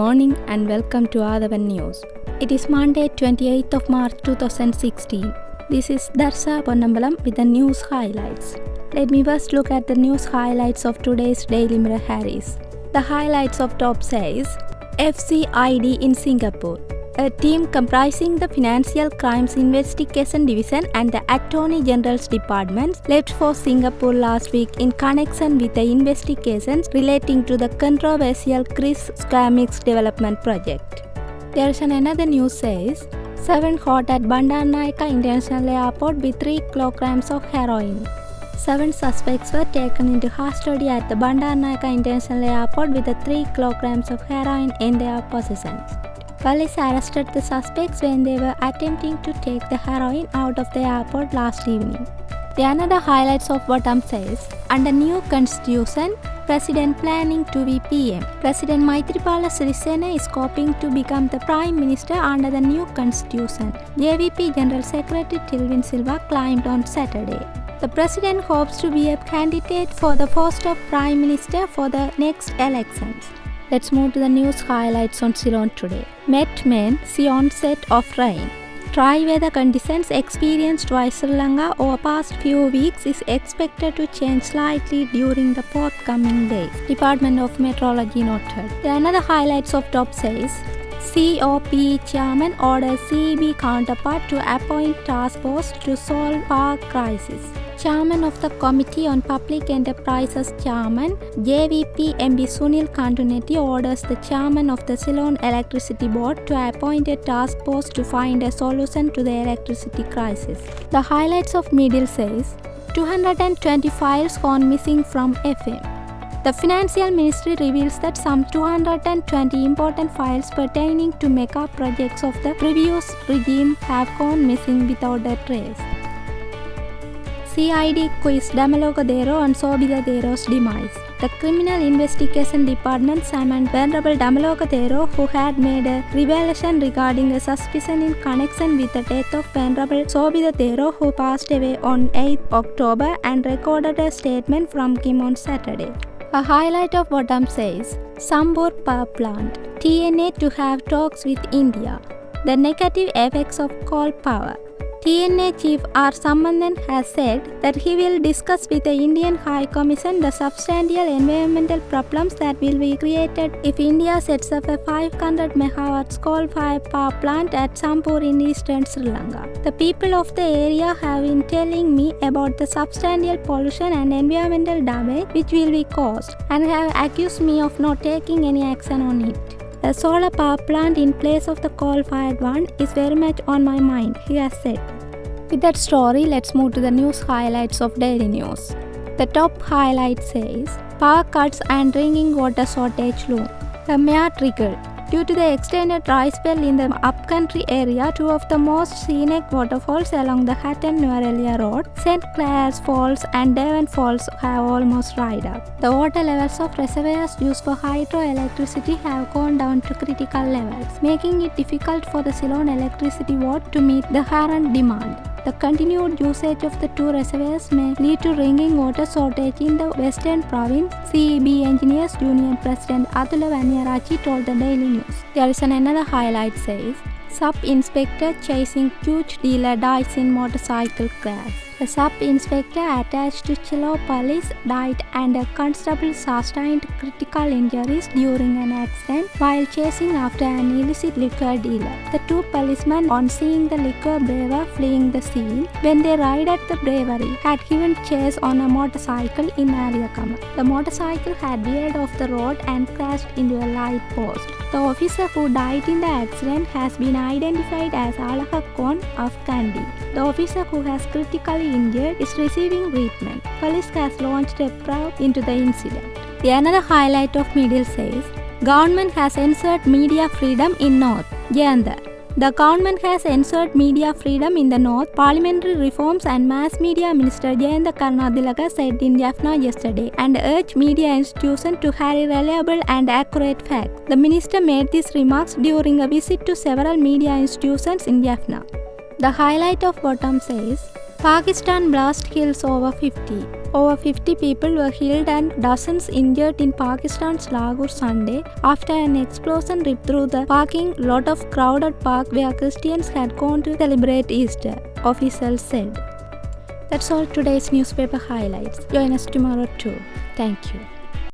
morning and welcome to Athavan News. It is Monday 28th of March 2016. This is Darsa Ponnambalam with the news highlights. Let me first look at the news highlights of today's Daily Mirror Harris. The highlights of top says FCID in Singapore. A team comprising the Financial Crimes Investigation Division and the Attorney General's departments left for Singapore last week in connection with the investigations relating to the controversial Chris Squamics development project. There is another news says 7 caught at Bandaranaike International Airport with 3 kilograms of heroin. 7 suspects were taken into custody at the Bandaranaike International Airport with the 3 kilograms of heroin in their possession. Police arrested the suspects when they were attempting to take the heroin out of the airport last evening. The another highlights of bottom says, under new constitution, President planning to be PM. President Maithripala Sirisena is hoping to become the Prime Minister under the new constitution. JVP General Secretary Tilvin Silva claimed on Saturday. The President hopes to be a candidate for the post of Prime Minister for the next elections. Let's move to the news highlights on Ceylon today. Met men see onset of rain. Dry weather conditions experienced by Sri Lanka over past few weeks is expected to change slightly during the forthcoming days, Department of Meteorology noted. The another highlights of top says, COP chairman orders CEB counterpart to appoint task force to solve power crisis. Chairman of the Committee on Public Enterprises Chairman JVP MP Sunil Kantuneti orders the Chairman of the Ceylon Electricity Board to appoint a task force to find a solution to the electricity crisis. The highlights of Middle says 220 files gone missing from FM. The Financial Ministry reveals that some 220 important files pertaining to mega projects of the previous regime have gone missing without a trace. CID quiz Damaloka Dero on Sobhitha Dero's demise. The Criminal Investigation Department summoned Venerable Damaloka Dero, who had made a revelation regarding a suspicion in connection with the death of Venerable Sobhitha Dero, who passed away on 8 October, and recorded a statement from him on Saturday. A highlight of bottom says, Sambur Power Plant. TNA to have talks with India. The negative effects of coal power. TNA Chief R. Sambandhan has said that he will discuss with the Indian High Commission the substantial environmental problems that will be created if India sets up a 500 MW coal-fired power plant at Sambur in eastern Sri Lanka. The people of the area have been telling me about the substantial pollution and environmental damage which will be caused, and have accused me of not taking any action on it. A solar power plant in place of the coal-fired one is very much on my mind, he has said. With that story, let's move to the news highlights of Daily News. The top highlight says, power cuts and drinking water shortage loom. The mayor triggered. Due to the extended dry spell in the upcountry area, 2 of the most scenic waterfalls along the Hatton-Nuwara Road, St. Clair's Falls and Devon Falls, have almost dried up. The water levels of reservoirs used for hydroelectricity have gone down to critical levels, making it difficult for the Ceylon Electricity Board to meet the current demand. The continued usage of the 2 reservoirs may lead to drinking water shortage in the Western Province, CEB Engineers Union President Athavan told the Daily News. There is another highlight says, Sub-Inspector chasing huge dealer dies in motorcycle crash. A sub-inspector attached to Chilo Police died and a constable sustained critical injuries during an accident while chasing after an illicit liquor dealer. The 2 policemen, on seeing the liquor brewer fleeing the scene when they arrived at the brewery, had given chase on a motorcycle in Aliyakama. The motorcycle had veered off the road and crashed into a light post. The officer who died in the accident has been identified as Alahakon of Kandy. The officer who has critically injured is receiving treatment. Police has launched a probe into the incident. The another highlight of Middle says, government has ensured media freedom in North. Jayandar. The government has ensured media freedom in the North. Parliamentary reforms and mass media minister Jayanta Karunadilaka said in Jaffna yesterday, and urged media institutions to carry reliable and accurate facts. The minister made these remarks during a visit to several media institutions in Jaffna. The highlight of bottom says, Pakistan blast kills over 50. Over 50 people were killed and dozens injured in Pakistan's Lahore Sunday after an explosion ripped through the parking lot of crowded park where Christians had gone to celebrate Easter, officials said. That's all today's newspaper highlights. Join us tomorrow too. Thank you.